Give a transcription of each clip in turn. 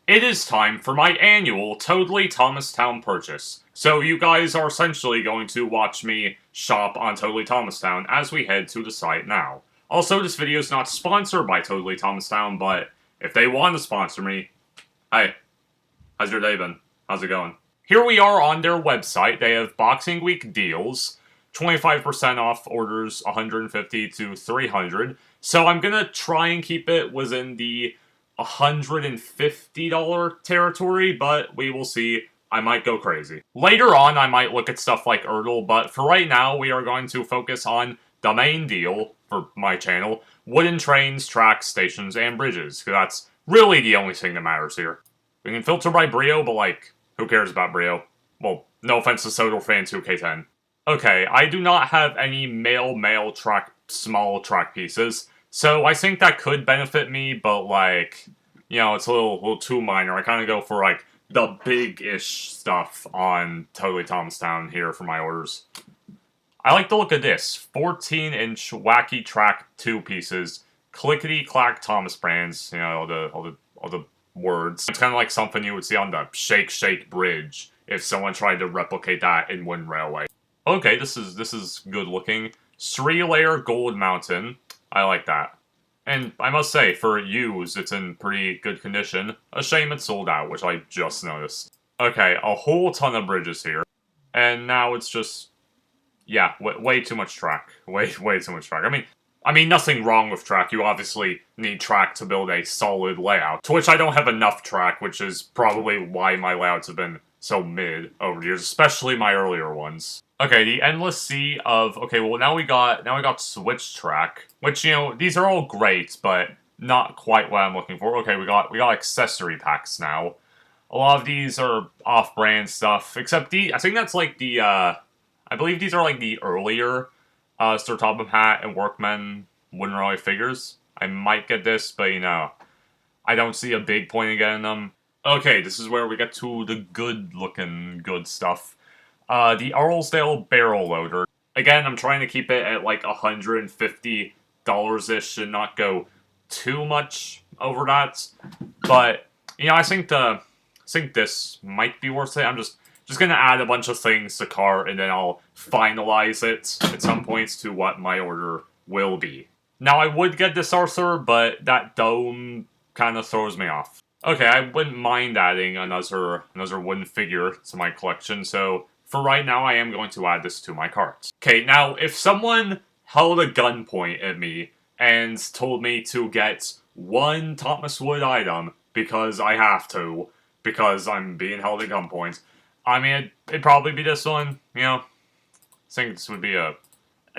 It is time for my annual Totally Thomastown purchase. So you guys are essentially going to watch me shop on Totally Thomastown as we head to the site now. Also, this video is not sponsored by Totally Thomastown, but if they want to sponsor me, hey, how's your day been? How's it going? Here we are on their website. They have Boxing Week deals, 25% off orders 150 to 300. So I'm gonna try and keep it within the $150 territory, but we will see. I might go crazy. Later on, I might look at stuff like Erdl, but for right now, we are going to focus on the main deal for my channel, wooden trains, tracks, stations, and bridges, because that's really the only thing that matters here. We can filter by Brio, but like, who cares about Brio? Well, no offense to Sodal fans who K10. Okay, I do not have any male track, small track pieces, so I think that could benefit me, but like, you know, it's a little too minor. I kind of go for like the big-ish stuff on Totally Thomastown here for my orders. I like the look of this 14-inch wacky track 2 pieces, clickety clack Thomas brands. You know, all the words. It's kind of like something you would see on the Shake Shake Bridge if someone tried to replicate that in Wooden Railway. Okay, this is good looking. 3-layer gold mountain. I like that. And I must say, for used, it's in pretty good condition. A shame it's sold out, which I just noticed. Okay, a whole ton of bridges here. And now it's just... yeah, way too much track. Way too much track. I mean, nothing wrong with track. You obviously need track to build a solid layout. To which I don't have enough track, which is probably why my layouts have been so mid over the years, especially my earlier ones. Okay, the Endless Sea of... okay, well, now we got Switch Track, which, you know, these are all great, but not quite what I'm looking for. Okay, we got accessory packs now. A lot of these are off-brand stuff, except I think that's like the, I believe these are like the earlier, Sir Topham Hatt and Workmen Wooden Railway figures. I might get this, but, you know, I don't see a big point in getting them. Okay, this is where we get to the good-looking good stuff. The Arlesdale Barrel Loader. Again, I'm trying to keep it at like $150-ish and not go too much over that. But, you know, I think this might be worth it. I'm just gonna add a bunch of things to cart and then I'll finalize it at some points to what my order will be. Now, I would get this Arthur, but that dome kind of throws me off. Okay, I wouldn't mind adding another wooden figure to my collection, so for right now, I am going to add this to my cart. Okay, now, if someone held a gunpoint at me and told me to get one Thomas Wood item because I have to, because I'm being held at gunpoint, I mean, it'd probably be this one, you know? I think this would be a...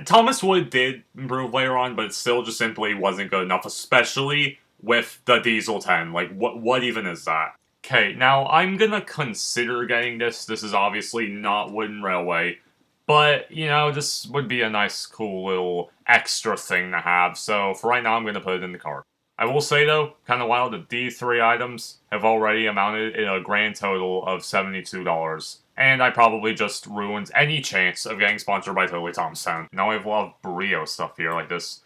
Thomas Wood did improve later on, but it still just simply wasn't good enough, especially with the Diesel 10. Like, what even is that? Okay, now I'm gonna consider getting this. This is obviously not Wooden Railway, but, you know, this would be a nice, cool little extra thing to have, so for right now I'm gonna put it in the cart. I will say, though, kind of wild, the D3 items have already amounted in a grand total of $72, and I probably just ruined any chance of getting sponsored by Totally Thomastown. Now we have a lot of Brio stuff here, like this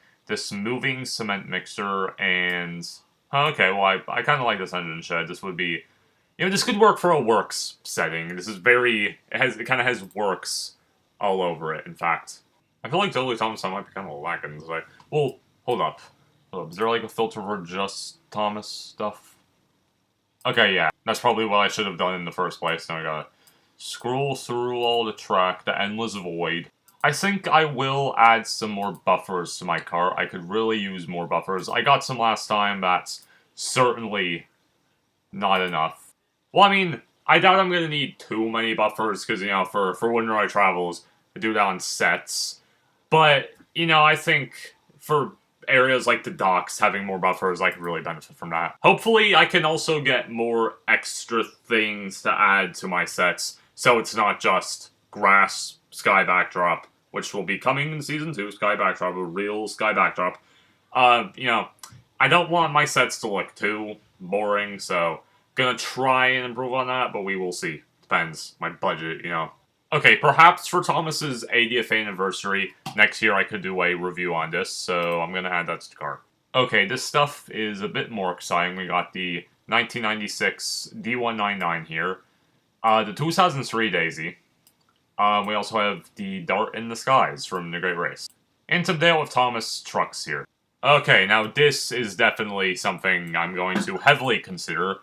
moving cement mixer, and... okay, well, I kind of like this engine shed. This would be... you know, this could work for a works setting. This is very... it kind of has works all over it, in fact. I feel like Totally Thomastown might be kind of lacking. It's like, well, hold up. Is there like a filter for just Thomas stuff? Okay, yeah. That's probably what I should have done in the first place. Now I gotta scroll through all the track, the endless void. I think I will add some more buffers to my cart. I could really use more buffers. I got some last time, that's certainly not enough. Well, I mean, I doubt I'm gonna need too many buffers, because, you know, for Wooden Railway Travels, I do that on sets. But, you know, I think for areas like the docks, having more buffers, I could really benefit from that. Hopefully, I can also get more extra things to add to my sets, so it's not just grass, sky backdrop, which will be coming in Season 2, sky backdrop, a real sky backdrop. You know, I don't want my sets to look too boring, so gonna try and improve on that, but we will see. Depends. My budget, you know. Okay, perhaps for Thomas's 80th anniversary, next year I could do a review on this, so I'm gonna add that to the cart. Okay, this stuff is a bit more exciting. We got the 1996 D199 here. The 2003 Daisy. We also have the Dart in the Skies from The Great Race. And some Dale with Thomas trucks here. Okay, now this is definitely something I'm going to heavily consider.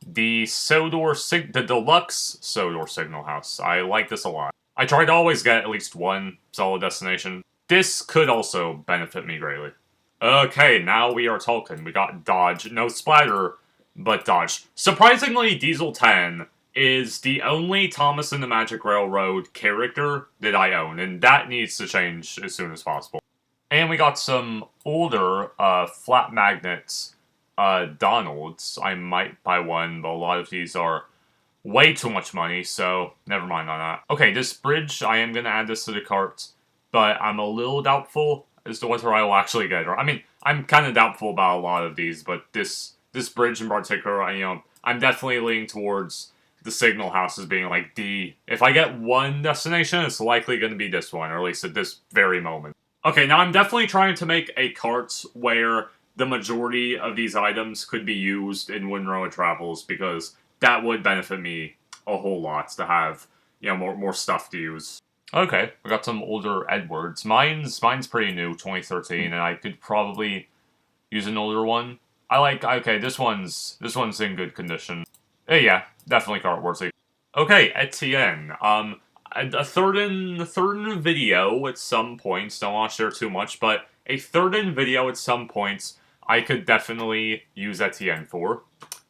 The the deluxe Sodor Signal House. I like this a lot. I try to always get at least one solid destination. This could also benefit me greatly. Okay, now we are talking. We got Dodge. No splatter, but Dodge. Surprisingly, Diesel 10 is the only Thomas and the Magic Railroad character that I own, and that needs to change as soon as possible. And we got some older flat magnets Donalds. I might buy one, but a lot of these are way too much money, so never mind on that. Okay, this bridge, I am going to add this to the cart, but I'm a little doubtful as to whether I will actually get it. I mean, I'm kind of doubtful about a lot of these, but this bridge in particular, I'm definitely leaning towards the Signal House as being like if I get one destination, it's likely going to be this one, or at least at this very moment. Okay, now I'm definitely trying to make a cart where the majority of these items could be used in Windrow Travels, because that would benefit me a whole lot to have, more stuff to use. Okay, we got some older Edwards. Mine's pretty new, 2013, and I could probably use an older one. Okay, this one's in good condition. Yeah, definitely cart worthy. Okay, Etienne. A third in video at some points. Don't want to share too much, but a third in video at some points I could definitely use Etienne for.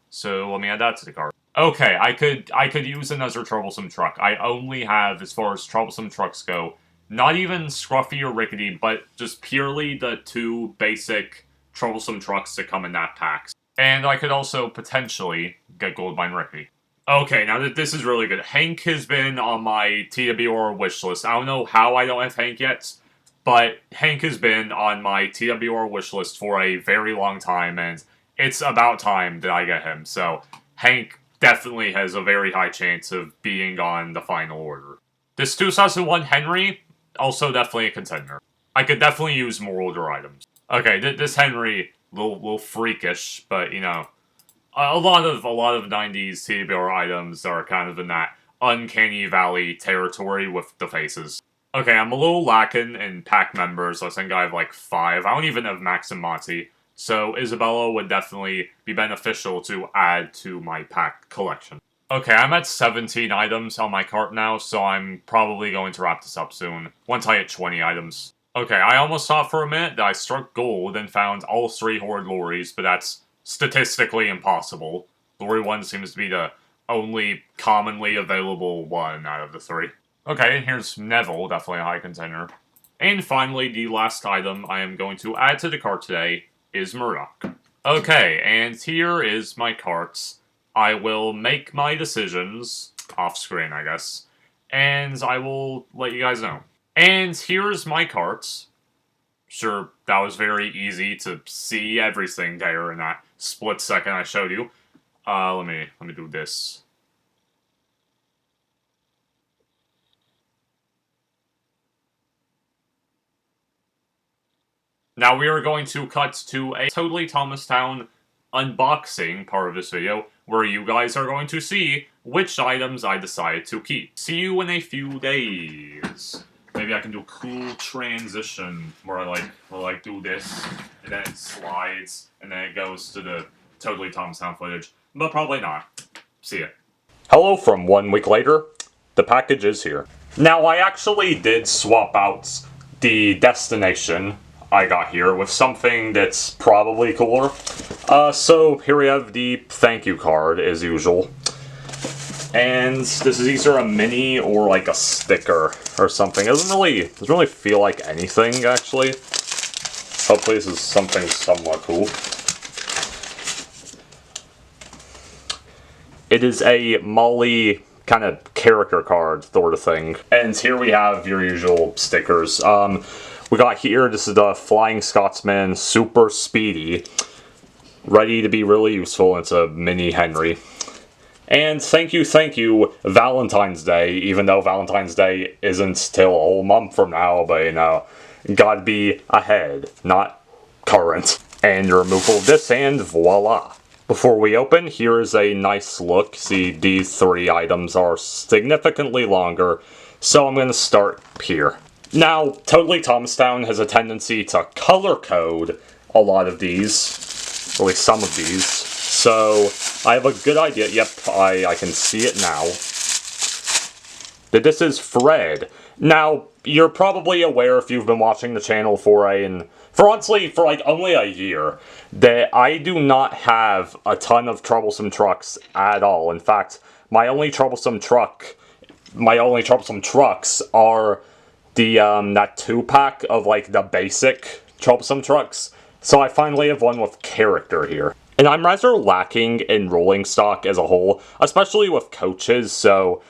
So let me add that to the cart. Okay, I could use another troublesome truck. I only have, as far as troublesome trucks go, not even Scruffy or Rickety, but just purely the two basic troublesome trucks that come in that pack. And I could also potentially get Goldmine Rickety. Okay, now that this is really good. Hank has been on my TWR wish list. I don't know how I don't have Hank yet, but Hank has been on my TWR wish list for a very long time, and it's about time that I get him. So, Hank definitely has a very high chance of being on the final order. This 2001 Henry, also definitely a contender. I could definitely use more older items. Okay, this Henry, little freakish, but a lot of 90s TBR items are kind of in that uncanny valley territory with the faces. Okay, I'm a little lacking in pack members. I think I have like 5. I don't even have Max and Monty. So Isabella would definitely be beneficial to add to my pack collection. Okay, I'm at 17 items on my cart now, so I'm probably going to wrap this up soon, once I hit 20 items. Okay, I almost thought for a minute that I struck gold and found all 3 Horde lorries, but that's statistically impossible. Lorry 1 seems to be the only commonly available one out of the 3. Okay, and here's Neville, definitely a high contender. And finally, the last item I am going to add to the cart today is Murdoch. Okay, and here is my cart. I will make my decisions, off screen I guess, and I will let you guys know. And here's my cart. Sure, that was very easy to see everything there in that split second I showed you. Let me do this. Now we are going to cut to a totally Thomastown unboxing part of this video, where you guys are going to see which items I decided to keep. See you in a few days. Maybe I can do a cool transition where I do this, and then it slides, and then it goes to the totally Thomastown footage. But probably not. See ya. Hello from 1 week later. The package is here. Now, I actually did swap out the destination I got here with something that's probably cooler. So here we have the thank you card, as usual. And this is either a mini or like a sticker or something. It doesn't really feel like anything, actually. Hopefully this is something somewhat cool. It is a Molly kind of character card sort of thing. And here we have your usual stickers. We got here, this is the Flying Scotsman Super Speedy. Ready to be really useful. It's a mini Henry. And thank you, Valentine's Day, even though Valentine's Day isn't till a whole month from now, but gotta be ahead, not current. And the removal of this, and voila. Before we open, here is a nice look. See, these 3 items are significantly longer, so I'm going to start here. Now, Totally Thomastown has a tendency to color code a lot of these, or at least some of these, so I have a good idea. Yep, I can see it now. That this is Fred. Now, you're probably aware if you've been watching the channel for honestly, for like only a year, that I do not have a ton of troublesome trucks at all. In fact, my only troublesome trucks are the, that 2-pack of like the basic troublesome trucks. So I finally have one with character here. And I'm rather lacking in rolling stock as a whole, especially with coaches, so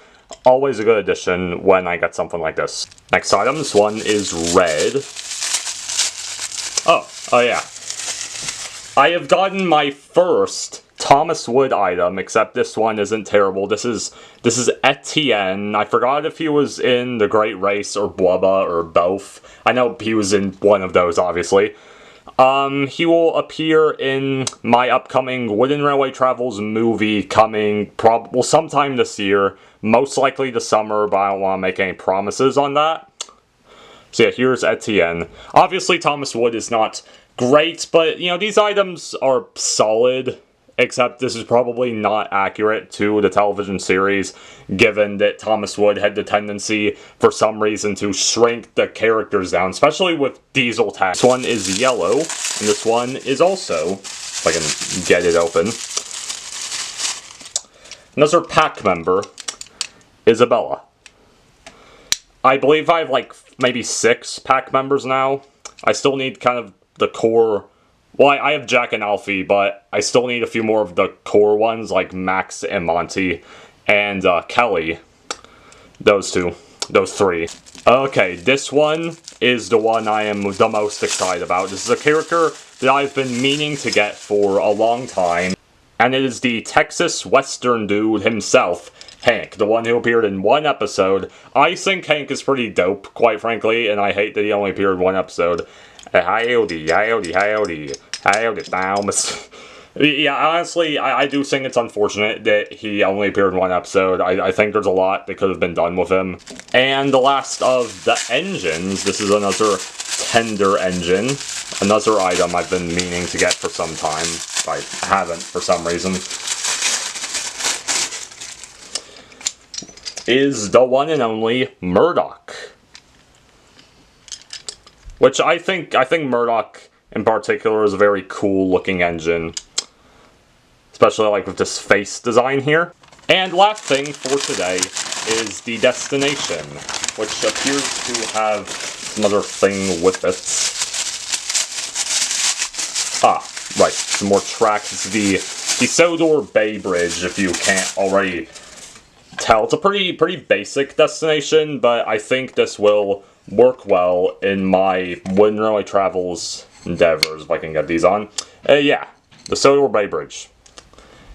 always a good addition when I get something like this. Next item, this one is red. Oh yeah. I have gotten my first Thomas Wood item, except this one isn't terrible. This is Etienne. I forgot if he was in The Great Race or Blubba or both. I know he was in one of those, obviously. He will appear in my upcoming Wooden Railway Travels movie coming sometime this year. Most likely this summer, but I don't want to make any promises on that. So yeah, here's Etienne. Obviously, Thomas Wood is not great, but, you know, these items are solid. Except this is probably not accurate to the television series, given that Thomas Wood had the tendency, for some reason, to shrink the characters down, especially with diesel tags. This one is yellow, and this one is also, if I can get it open, another pack member, Isabella. I believe I have like maybe 6 pack members now. I still need kind of the core. Well, I have Jack and Alfie, but I still need a few more of the core ones, like Max and Monty, and Kelly. Those 3. Okay, this one is the one I am the most excited about. This is a character that I've been meaning to get for a long time, and it is the Texas Western dude himself, Hank, the one who appeared in 1 episode. I think Hank is pretty dope, quite frankly, and I hate that he only appeared in 1 episode. Howdy, Thomas. Yeah, honestly, I do think it's unfortunate that he only appeared in 1 episode. I think there's a lot that could have been done with him. And the last of the engines, this is another tender engine. Another item I've been meaning to get for some time. I haven't, for some reason. Is the one and only Murdoch. Which I think Murdoch in particular is a very cool looking engine. Especially like with this face design here. And last thing for today is the destination, which appears to have another thing with it. Ah, right, some more tracks. It's the Sodor Bay Bridge, if you can't already tell. It's a pretty basic destination, but I think this will work well in my Wooden Railway Travels endeavors, if I can get these on. Yeah, the Sodor Bay Bridge.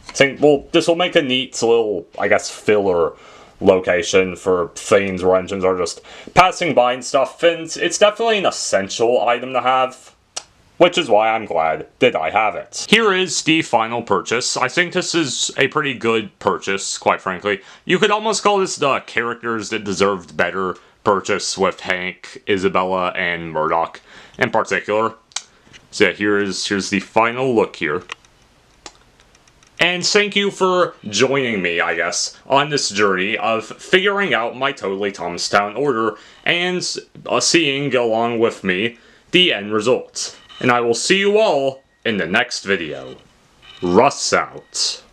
I think, well, this will make a neat little, I guess, filler location for things where engines are just passing by and stuff, and it's definitely an essential item to have, which is why I'm glad that I have it. Here is the final purchase. I think this is a pretty good purchase, quite frankly. You could almost call this the characters that deserved better purchase with Hank, Isabella, and Murdoch in particular. So yeah, here's the final look here. And thank you for joining me, I guess, on this journey of figuring out my Totally Thomastown order and seeing, along with me, the end result. And I will see you all in the next video. Russ out.